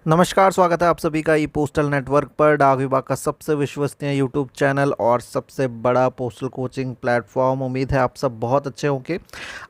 नमस्कार, स्वागत है आप सभी का ई पोस्टल नेटवर्क पर, डाक विभाग का सबसे विश्वसनीय यूट्यूब चैनल और सबसे बड़ा पोस्टल कोचिंग प्लेटफॉर्म। उम्मीद है आप सब बहुत अच्छे होंगे।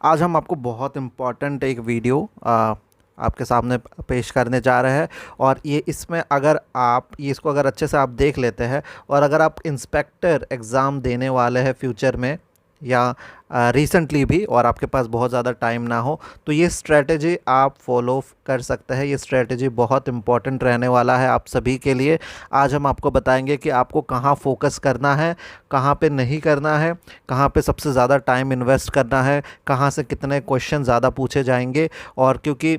आज हम आपको बहुत इम्पॉर्टेंट एक वीडियो आपके सामने पेश करने जा रहे हैं और ये इसमें अगर आप ये इसको अगर अच्छे से आप देख लेते हैं और अगर आप इंस्पेक्टर एग्ज़ाम देने वाले हैं फ्यूचर में या रिसेंटली भी और आपके पास बहुत ज़्यादा टाइम ना हो, तो ये स्ट्रेटजी आप फॉलो कर सकते हैं। ये स्ट्रेटजी बहुत इंपॉर्टेंट रहने वाला है आप सभी के लिए। आज हम आपको बताएंगे कि आपको कहाँ फोकस करना है, कहाँ पे नहीं करना है, कहाँ पे सबसे ज़्यादा टाइम इन्वेस्ट करना है, कहाँ से कितने क्वेश्चन ज़्यादा पूछे जाएंगे। और क्योंकि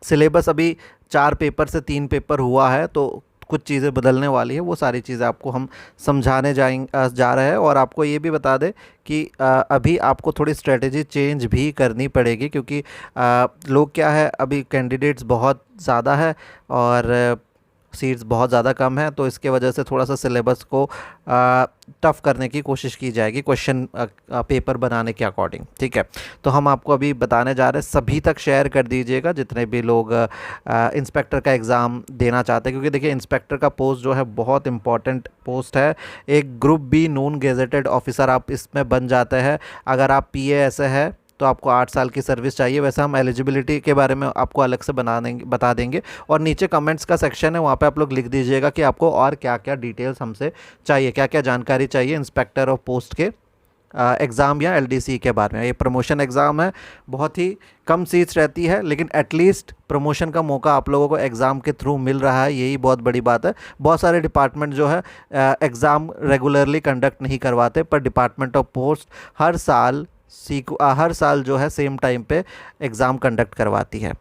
सिलेबस अभी 4 पेपर से 3 पेपर हुआ है, तो कुछ चीज़ें बदलने वाली है। वो सारी चीज़ें आपको हम समझाने जा रहे हैं और आपको ये भी बता दें कि अभी आपको थोड़ी स्ट्रेटजी चेंज भी करनी पड़ेगी, क्योंकि लोग क्या है, अभी कैंडिडेट्स बहुत ज़्यादा है और सीट्स बहुत ज़्यादा कम है, तो इसके वजह से थोड़ा सा सिलेबस को टफ़ करने की कोशिश की जाएगी क्वेश्चन पेपर बनाने के अकॉर्डिंग। ठीक है, तो हम आपको अभी बताने जा रहे हैं। सभी तक शेयर कर दीजिएगा जितने भी लोग इंस्पेक्टर का एग्ज़ाम देना चाहते हैं, क्योंकि देखिए इंस्पेक्टर का पोस्ट जो है बहुत इंपॉर्टेंट पोस्ट है। एक group B non gazetted officer आप इसमें बन जाते हैं। अगर आप पीए ऐसे है तो आपको 8 साल की सर्विस चाहिए। वैसे हम एलिजिबिलिटी के बारे में आपको अलग से बता देंगे और नीचे कमेंट्स का सेक्शन है, वहाँ पे आप लोग लिख दीजिएगा कि आपको और क्या क्या डिटेल्स हमसे चाहिए, क्या क्या जानकारी चाहिए इंस्पेक्टर ऑफ पोस्ट के एग्ज़ाम या एलडीसी के बारे में। ये प्रमोशन एग्ज़ाम है, बहुत ही कम सीट्स रहती है, लेकिन एटलीस्ट प्रमोशन का मौका आप लोगों को एग्ज़ाम के थ्रू मिल रहा है, यही बहुत बड़ी बात है। बहुत सारे डिपार्टमेंट जो है एग्ज़ाम रेगुलरली कंडक्ट नहीं करवाते, पर डिपार्टमेंट ऑफ पोस्ट हर साल जो है सेम टाइम पे एग्ज़ाम कंडक्ट करवाती है।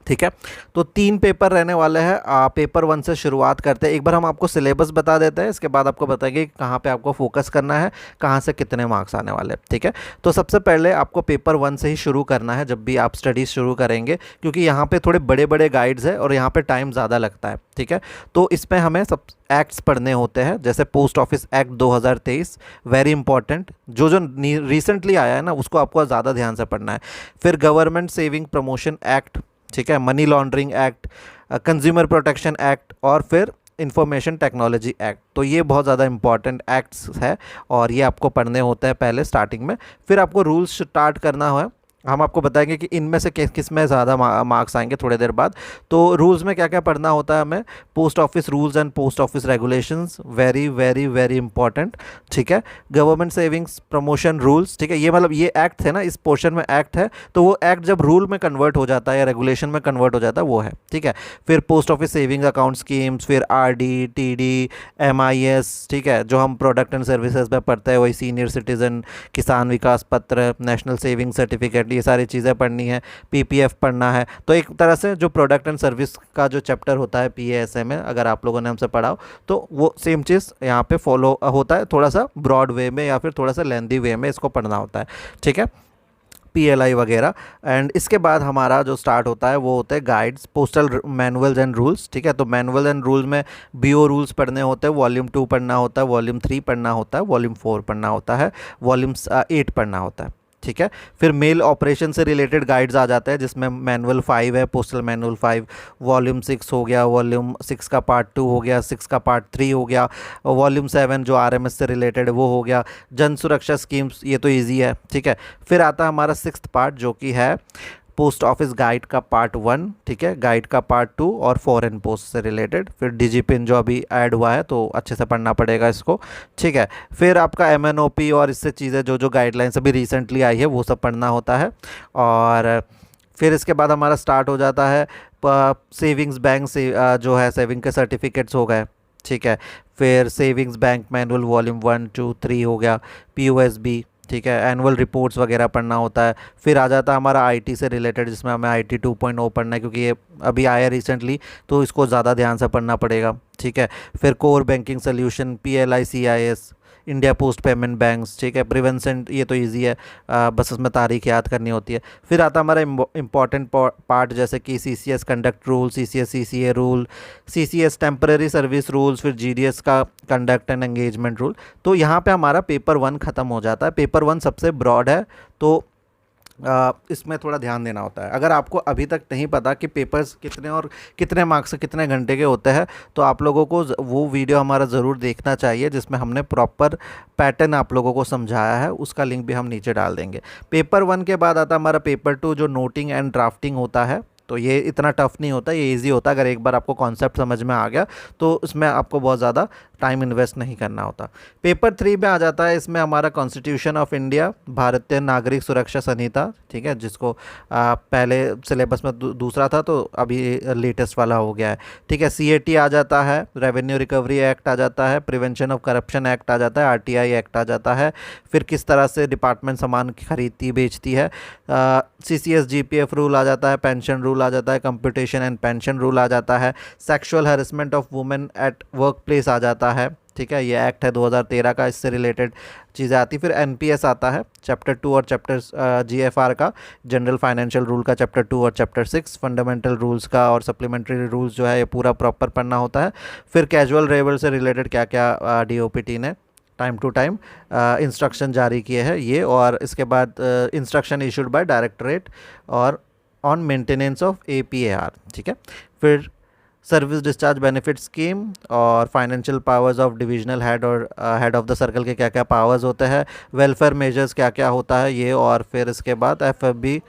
ठीक है, तो 3 पेपर रहने वाले हैं। पेपर 1 से शुरुआत करते हैं। एक बार हम आपको सिलेबस बता देते हैं, इसके बाद आपको बताएंगे कहाँ पे आपको फोकस करना है, कहाँ से कितने मार्क्स आने वाले हैं। ठीक है, तो सबसे पहले आपको पेपर 1 से ही शुरू करना है जब भी आप स्टडीज़ शुरू करेंगे, क्योंकि यहाँ पे थोड़े बड़े बड़े गाइड्स है और यहाँ पे टाइम ज़्यादा लगता है। ठीक है, तो इसमें हमें सब एक्ट्स पढ़ने होते हैं, जैसे post office act 2023, very important. जो रिसेंटली आया है ना, उसको आपको ज़्यादा ध्यान से पढ़ना है। फिर गवर्नमेंट सेविंग प्रमोशन एक्ट, ठीक है, money laundering act, consumer protection act और फिर इंफॉर्मेशन टेक्नोलॉजी एक्ट। तो ये बहुत ज़्यादा इंपॉर्टेंट एक्ट्स है और ये आपको पढ़ने होते हैं पहले स्टार्टिंग में। फिर आपको रूल्स स्टार्ट करना है। हम आपको बताएंगे कि इनमें से किस में ज़्यादा मार्क्स आएंगे थोड़ी देर बाद। तो रूल्स में क्या क्या पढ़ना होता है हमें, post office rules and post office regulations, very very very important. ठीक है, गवर्नमेंट सेविंग्स प्रमोशन रूल्स, ठीक है, ये मतलब ये एक्ट है ना, इस पोर्शन में एक्ट है, तो वो एक्ट जब रूल में कन्वर्ट हो जाता है या रेगुलेशन में कन्वर्ट हो जाता है वो है। ठीक है, फिर post office saving account schemes, फिर आरडी, टीडी, एमआईएस, ठीक है, जो हम प्रोडक्ट एंड सर्विसेज में पढ़ते हैं वही सीनियर सिटीजन, किसान विकास पत्र, नेशनल सेविंग सर्टिफिकेट, ये सारी चीज़ें पढ़नी है। पीपीएफ पढ़ना है। तो एक तरह से जो प्रोडक्ट एंड सर्विस का जो चैप्टर होता है पीएएसए में, अगर आप लोगों ने हमसे पढ़ा हो तो वो सेम चीज़ यहाँ पे फॉलो होता है, थोड़ा सा ब्रॉड वे में या फिर थोड़ा सा लेंदी वे में इसको पढ़ना होता है। ठीक है, पीएलआई वगैरह। एंड इसके बाद हमारा जो स्टार्ट होता है वो होते हैं guides, postal manuals and rules. ठीक है, तो मैनुअल एंड रूल्स में बीओ रूल्स पढ़ने होते हैं, वॉल्यूम 2 पढ़ना होता है, वॉल्यूम 3 पढ़ना होता है, वॉल्यूम 4 पढ़ना होता है, वॉल्यूम 8 पढ़ना होता है। ठीक है, फिर मेल ऑपरेशन से रिलेटेड गाइड्स आ जाते हैं, जिसमें मैनुअल 5 है, पोस्टल मैनुअल 5, वॉल्यूम 6 हो गया, वॉल्यूम 6 का पार्ट 2 हो गया, 6 का पार्ट 3 हो गया, वॉल्यूम 7 जो आरएमएस से रिलेटेड है वो हो गया, जन सुरक्षा स्कीम्स, ये तो इजी है। ठीक है, फिर आता है हमारा 6th पार्ट जो कि है पोस्ट ऑफिस गाइड का पार्ट 1, ठीक है, गाइड का पार्ट 2 और फॉरेन पोस्ट से रिलेटेड। फिर डीजीपिन जो अभी ऐड हुआ है तो अच्छे से पढ़ना पड़ेगा इसको। ठीक है, फिर आपका एमएनओपी और इससे चीज़ें जो गाइडलाइंस अभी रिसेंटली आई है वो सब पढ़ना होता है। और फिर इसके बाद हमारा स्टार्ट हो जाता है सेविंग्स बैंक से जो है सेविंग के सर्टिफिकेट्स हो गए। ठीक है, फिर सेविंग्स बैंक मैनुअल वॉल्यूम 1, 2, 3 हो गया, पीओएसबी, ठीक है, एनुअल रिपोर्ट्स वगैरह पढ़ना होता है। फिर आ जाता है हमारा आईटी से रिलेटेड, जिसमें हमें आईटी 2.0 पढ़ना है, क्योंकि ये अभी आया रिसेंटली तो इसको ज़्यादा ध्यान से पढ़ना पड़ेगा। ठीक है, फिर core banking solution, PLI CIS, India post payment banks, ठीक है, प्रिवेंशन, ये तो इजी है, बस उसमें तारीख याद करनी होती है। फिर आता हमारा इंपॉर्टेंट पार्ट, जैसे कि CCS conduct rule, CCS CCA rule, CCS temporary service rules, फिर जीडीएस का कंडक्ट एंड एंगेजमेंट रूल। तो यहाँ पे हमारा पेपर 1 ख़त्म हो जाता है। पेपर 1 सबसे ब्रॉड है, तो इसमें थोड़ा ध्यान देना होता है। अगर आपको अभी तक नहीं पता कि पेपर्स कितने और कितने मार्क्स से कितने घंटे के होते हैं, तो आप लोगों को वो वीडियो हमारा ज़रूर देखना चाहिए जिसमें हमने प्रॉपर पैटर्न आप लोगों को समझाया है। उसका लिंक भी हम नीचे डाल देंगे। पेपर 1 के बाद आता है हमारा पेपर 2 जो नोटिंग एंड ड्राफ्टिंग होता है। तो ये इतना टफ नहीं होता, ये इजी होता है। अगर एक बार आपको कॉन्सेप्ट समझ में आ गया तो इसमें आपको बहुत ज़्यादा टाइम इन्वेस्ट नहीं करना होता। पेपर 3 में आ जाता है, इसमें हमारा कॉन्स्टिट्यूशन ऑफ इंडिया, भारतीय नागरिक सुरक्षा संहिता, ठीक है, जिसको पहले सिलेबस में दूसरा था तो अभी लेटेस्ट वाला हो गया है, ठीक है। CAT आ जाता है, रेवेन्यू रिकवरी एक्ट आ जाता है, प्रिवेंशन ऑफ करप्शन एक्ट आ जाता है, RTI एक्ट आ जाता है। फिर किस तरह से डिपार्टमेंट सामान खरीदती बेचती है, CCS GPF रूल आ जाता है, पेंशन रूल आ जाता है, कंप्यूटेशन एंड पेंशन रूल आ जाता है, sexual harassment of women at workplace आ जाता है, ठीक है। ये एक्ट है 2013 का, इससे रिलेटेड चीज़ें आती। फिर NPS आता है, चैप्टर 2 और चैप्टर GFR का, जनरल फाइनेंशियल रूल का चैप्टर 2 और चैप्टर 6, फंडामेंटल रूल्स का और सप्लीमेंट्री रूल्स जो है ये पूरा प्रॉपर पढ़ना होता है। फिर कैजुअल लेबर से रिलेटेड क्या क्या DOPT ने टाइम टू टाइम इंस्ट्रक्शन जारी किए हैं ये, और इसके बाद इंस्ट्रक्शन इशूड बाय डायरेक्टरेट और ऑन मेंटेनेंस ऑफ APAR, ठीक है। फिर सर्विस डिस्चार्ज बेनिफिट स्कीम और financial powers of divisional head और हेड ऑफ द सर्कल के क्या क्या पावर्स होते हैं, वेलफेयर मेजर्स क्या क्या होता है ये, और फिर इसके बाद FFB।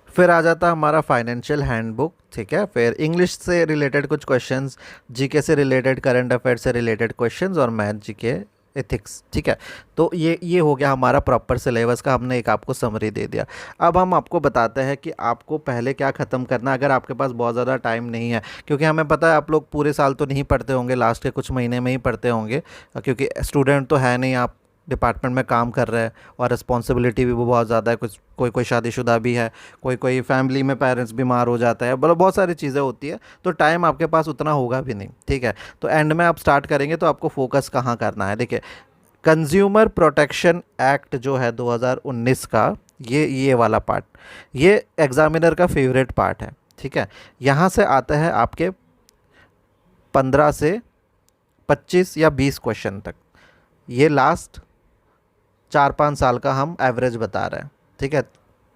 फिर आ जाता है हमारा फाइनेंशियल हैंडबुक, ठीक है। फिर इंग्लिश से रिलेटेड कुछ क्वेश्चंस, GK से रिलेटेड, करंट अफेयर से रिलेटेड क्वेश्चंस और मैथ GK एथिक्स, ठीक है। तो ये हो गया हमारा प्रॉपर सिलेबस का, हमने एक आपको समरी दे दिया। अब हम आपको बताते हैं कि आपको पहले क्या ख़त्म करना है अगर आपके पास बहुत ज़्यादा टाइम नहीं है, क्योंकि हमें पता है आप लोग पूरे साल तो नहीं पढ़ते होंगे, लास्ट के कुछ महीने में ही पढ़ते होंगे, क्योंकि स्टूडेंट तो है नहीं, आप डिपार्टमेंट में काम कर रहे हैं और रिस्पॉन्सिबिलिटी भी बहुत ज़्यादा है। कुछ कोई शादीशुदा भी है, कोई फैमिली में पेरेंट्स बीमार हो जाता है, मतलब बहुत सारी चीज़ें होती है, तो टाइम आपके पास उतना होगा भी नहीं, ठीक है। तो एंड में आप स्टार्ट करेंगे तो आपको फोकस कहाँ करना है। देखिए, कंज्यूमर प्रोटेक्शन एक्ट जो है 2019 का, ये वाला पार्ट, ये एग्जामिनर का फेवरेट पार्ट है, ठीक है। यहाँ से आता है आपके 15 से 25 या 20 क्वेश्चन तक। ये लास्ट 4-5 साल का हम एवरेज बता रहे हैं, ठीक है,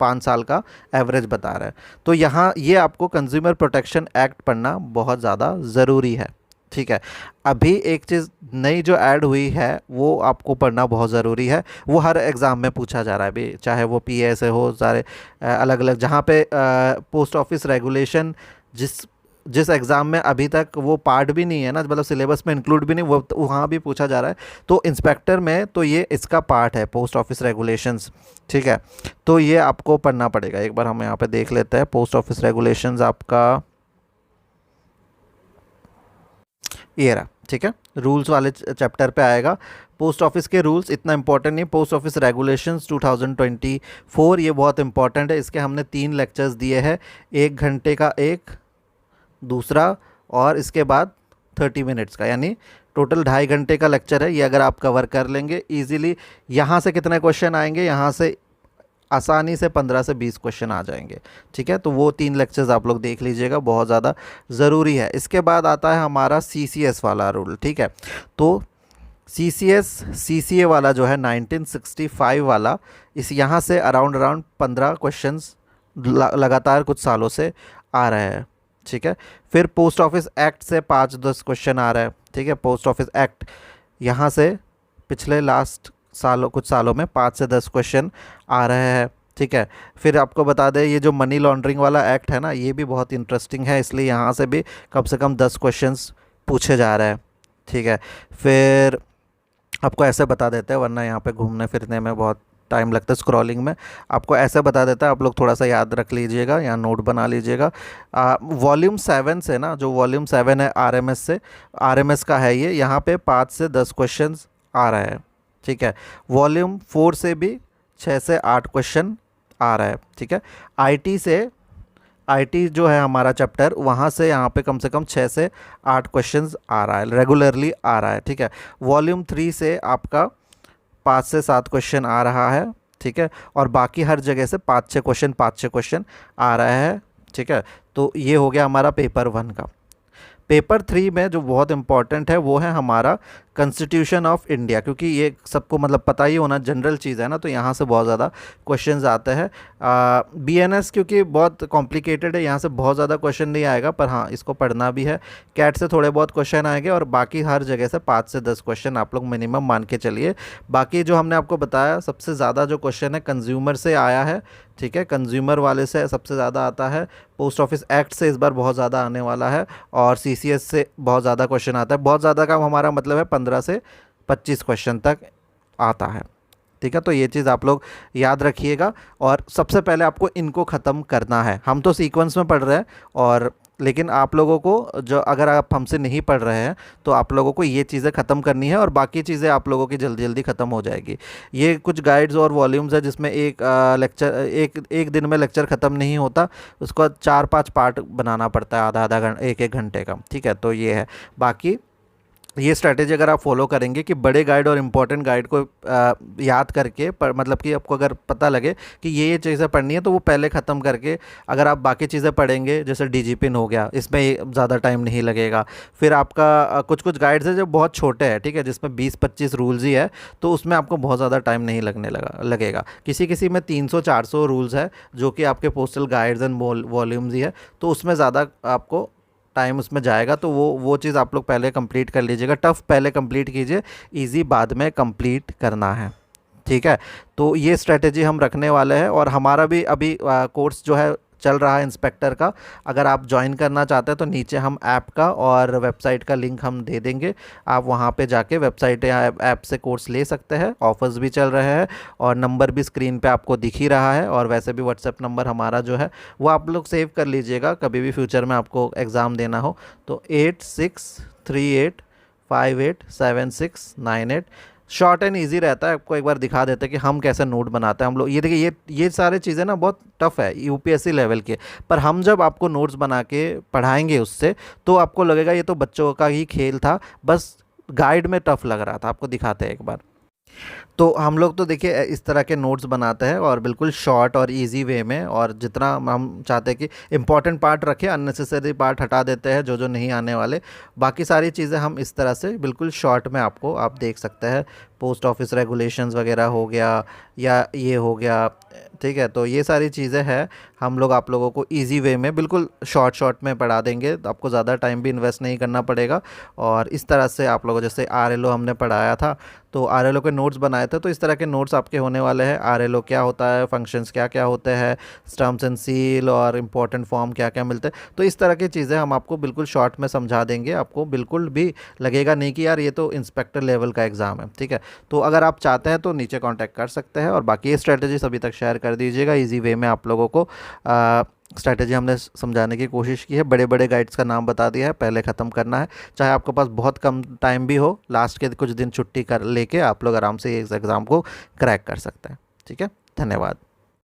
5 साल का एवरेज बता रहे हैं। तो यहाँ ये आपको कंज्यूमर प्रोटेक्शन एक्ट पढ़ना बहुत ज़्यादा ज़रूरी है, ठीक है। अभी एक चीज़ नई जो ऐड हुई है वो आपको पढ़ना बहुत ज़रूरी है, वो हर एग्ज़ाम में पूछा जा रहा है अभी, चाहे वो PA से हो, सारे अलग अलग, जहाँ पे पोस्ट ऑफिस रेगुलेशन जिस एग्ज़ाम में अभी तक वो पार्ट भी नहीं है ना, मतलब सिलेबस में इंक्लूड भी नहीं, वो वहाँ भी पूछा जा रहा है। तो इंस्पेक्टर में तो ये इसका पार्ट है, पोस्ट ऑफिस रेगुलेशंस, ठीक है। तो ये आपको पढ़ना पड़ेगा। एक बार हम यहाँ पे देख लेते हैं, पोस्ट ऑफिस रेगुलेशंस आपका ये रहा, ठीक है, रूल्स वाले चैप्टर पे आएगा। पोस्ट ऑफिस के रूल्स इतना इंपॉर्टेंट नहीं, पोस्ट ऑफिस रेगुलेशंस 2024 ये बहुत इंपॉर्टेंट है। इसके हमने 3 लेक्चर्स दिए हैं, 1 घंटे का एक, दूसरा, और इसके बाद 30 मिनट्स का, यानी टोटल 2.5 घंटे का लेक्चर है। ये अगर आप कवर कर लेंगे ईजिली, यहाँ से कितने क्वेश्चन आएंगे, यहाँ से आसानी से 15 से 20 क्वेश्चन आ जाएंगे, ठीक है। तो वो 3 लेक्चर्स आप लोग देख लीजिएगा, बहुत ज़्यादा ज़रूरी है। इसके बाद आता है हमारा CCS वाला रूल, ठीक है। तो CCA वाला जो है 1965 वाला, इस यहाँ से अराउंड 15 क्वेश्चंस लगातार कुछ सालों से आ रहे हैं, ठीक है। फिर पोस्ट ऑफिस एक्ट से 5-10 क्वेश्चन आ रहा है, ठीक है। पोस्ट ऑफिस एक्ट यहाँ से पिछले लास्ट कुछ सालों में 5 से 10 क्वेश्चन आ रहे हैं, ठीक है। फिर आपको बता दें, ये जो मनी लॉन्ड्रिंग वाला एक्ट है ना, ये भी बहुत इंटरेस्टिंग है, इसलिए यहाँ से भी कम से कम 10 क्वेश्चंस पूछे जा रहे हैं, ठीक है। फिर आपको ऐसे बता देते हैं, वरना यहाँ पे घूमने फिरने में बहुत टाइम लगता है, स्क्रॉलिंग में। आपको ऐसे बता देता है, आप लोग थोड़ा सा याद रख लीजिएगा, यहाँ नोट बना लीजिएगा। वॉल्यूम 7 से ना, जो वॉल्यूम 7 है RMS से, RMS का है ये, यहाँ पे 5 से 10 क्वेश्चन आ रहे हैं, ठीक है। वॉल्यूम 4 से भी 6 से 8 क्वेश्चन आ रहा है, ठीक है। IT जो है हमारा चैप्टर, वहाँ से यहाँ पे कम से कम 6 से 8 क्वेश्चंस आ रहा है, रेगुलरली आ रहा है, ठीक है। वॉल्यूम 3 से आपका 5 से 7 क्वेश्चन आ रहा है, ठीक है। और बाकी हर जगह से 5-6 क्वेश्चन आ रहा है, ठीक है। तो ये हो गया हमारा पेपर 1 का। पेपर 3 में जो बहुत इंपॉर्टेंट है वो है हमारा कॉन्स्टिट्यूशन ऑफ इंडिया, क्योंकि ये सबको मतलब पता ही होना जनरल चीज़ है ना, तो यहाँ से बहुत ज़्यादा क्वेश्चंस आते हैं। बीएनएस क्योंकि बहुत कॉम्प्लिकेटेड है, यहाँ से बहुत ज़्यादा क्वेश्चन नहीं आएगा, पर हाँ इसको पढ़ना भी है। कैट से थोड़े बहुत क्वेश्चन आएंगे और बाकी हर जगह से 5 से 10 क्वेश्चन आप लोग मिनिमम मान के चलिए। बाकी जो हमने आपको बताया सबसे ज़्यादा जो क्वेश्चन है कंज्यूमर से आया है, ठीक है, कंज्यूमर वाले से सबसे ज़्यादा आता है। पोस्ट ऑफिस एक्ट से इस बार बहुत ज़्यादा आने वाला है और सीसीएस से बहुत ज़्यादा क्वेश्चन आता है। बहुत ज़्यादा का हमारा मतलब है 15 से 25 क्वेश्चन तक आता है, ठीक है। तो ये चीज़ आप लोग याद रखिएगा और सबसे पहले आपको इनको ख़त्म करना है। हम तो सीक्वेंस में पढ़ रहे हैं और लेकिन आप लोगों को जो अगर आप हमसे नहीं पढ़ रहे हैं तो आप लोगों को ये चीज़ें ख़त्म करनी है और बाकी चीज़ें आप लोगों की जल्दी जल्दी ख़त्म हो जाएगी। ये कुछ गाइड्स और वॉल्यूम्स है जिसमें एक लेक्चर एक दिन में लेक्चर ख़त्म नहीं होता, उसको 4-5 पार्ट बनाना पड़ता है, आधा आधा घंटा 1-1 घंटे का, ठीक है। तो ये है, बाकी ये स्ट्रैटेजी अगर आप फॉलो करेंगे कि बड़े गाइड और इम्पोर्टेंट गाइड को याद करके मतलब कि आपको अगर पता लगे कि ये चीज़ें पढ़नी है तो वो पहले ख़त्म करके अगर आप बाकी चीज़ें पढ़ेंगे, जैसे डीजीपिन हो गया, इसमें ज़्यादा टाइम नहीं लगेगा। फिर आपका कुछ कुछ गाइड्स है जो बहुत छोटे हैं, ठीक है, जिसमें 20-25 रूल्स ही है, तो उसमें आपको बहुत ज़्यादा टाइम नहीं लगेगा। किसी किसी में 300-400 रूल्स है जो कि आपके पोस्टल गाइड्स एंड वॉल्यूम्स ही है, तो उसमें ज़्यादा आपको टाइम उसमें जाएगा। तो वो चीज़ आप लोग पहले कंप्लीट कर लीजिएगा। टफ़ पहले कंप्लीट कीजिए, इजी बाद में कंप्लीट करना है, ठीक है। तो ये स्ट्रेटेजी हम रखने वाले हैं और हमारा भी अभी कोर्स जो है चल रहा है इंस्पेक्टर का। अगर आप ज्वाइन करना चाहते हैं तो नीचे हम ऐप का और वेबसाइट का लिंक हम दे देंगे, आप वहां पे जाके वेबसाइट या ऐप से कोर्स ले सकते हैं। ऑफर्स भी चल रहे हैं और नंबर भी स्क्रीन पे आपको दिख ही रहा है और वैसे भी व्हाट्सएप नंबर हमारा जो है वो आप लोग सेव कर लीजिएगा, कभी भी फ्यूचर में आपको एग्ज़ाम देना हो तो 8638587698। शॉर्ट एंड इजी रहता है। आपको एक बार दिखा देते हैं कि हम कैसे नोट बनाते हैं हम लोग। ये देखिए, ये सारे चीज़ें ना बहुत टफ़ है यूपीएससी लेवल के, पर हम जब आपको नोट्स बना के पढ़ाएंगे उससे तो आपको लगेगा ये तो बच्चों का ही खेल था, बस गाइड में टफ़ लग रहा था। आपको दिखाते हैं एक बार। तो हम लोग तो देखिए इस तरह के नोट्स बनाते हैं और बिल्कुल शॉर्ट और इजी वे में, और जितना हम चाहते हैं कि इम्पॉर्टेंट पार्ट रखें, अननेसेसरी पार्ट हटा देते हैं जो जो नहीं आने वाले। बाकी सारी चीज़ें हम इस तरह से बिल्कुल शॉर्ट में आपको आप देख सकते हैं। पोस्ट ऑफिस रेगुलेशंस वगैरह हो गया या ये हो गया, ठीक है। तो ये सारी चीज़ें हैं, हम लोग आप लोगों को इजी वे में बिल्कुल शॉर्ट में पढ़ा देंगे, तो आपको ज़्यादा टाइम भी इन्वेस्ट नहीं करना पड़ेगा। और इस तरह से आप लोगों, जैसे आरएलओ हमने पढ़ाया था तो आरएलओ के नोट्स बनाए थे, तो इस तरह के नोट्स आपके होने वाले हैं। आरएलओ क्या होता है, फंक्शंस क्या क्या होते हैं, स्टम्प्स एंड सील और इम्पोर्टेंट फॉर्म क्या क्या मिलते हैं, तो इस तरह की चीज़ें हम आपको बिल्कुल शॉर्ट में समझा देंगे। आपको बिल्कुल भी लगेगा नहीं कि यार ये तो इंस्पेक्टर लेवल का एग्ज़ाम है, ठीक है। तो अगर आप चाहते हैं तो नीचे कांटेक्ट कर सकते हैं और बाकी ये स्ट्रेटजीज अभी तक शेयर कर दीजिएगा। इजी वे में आप लोगों को स्ट्रैटेजी हमने समझाने की कोशिश की है। बड़े बड़े गाइड्स का नाम बता दिया है, पहले ख़त्म करना है, चाहे आपके पास बहुत कम टाइम भी हो, लास्ट के कुछ दिन छुट्टी कर लेके आप लोग आराम से इस एग्ज़ाम को क्रैक कर सकते हैं, ठीक है। धन्यवाद।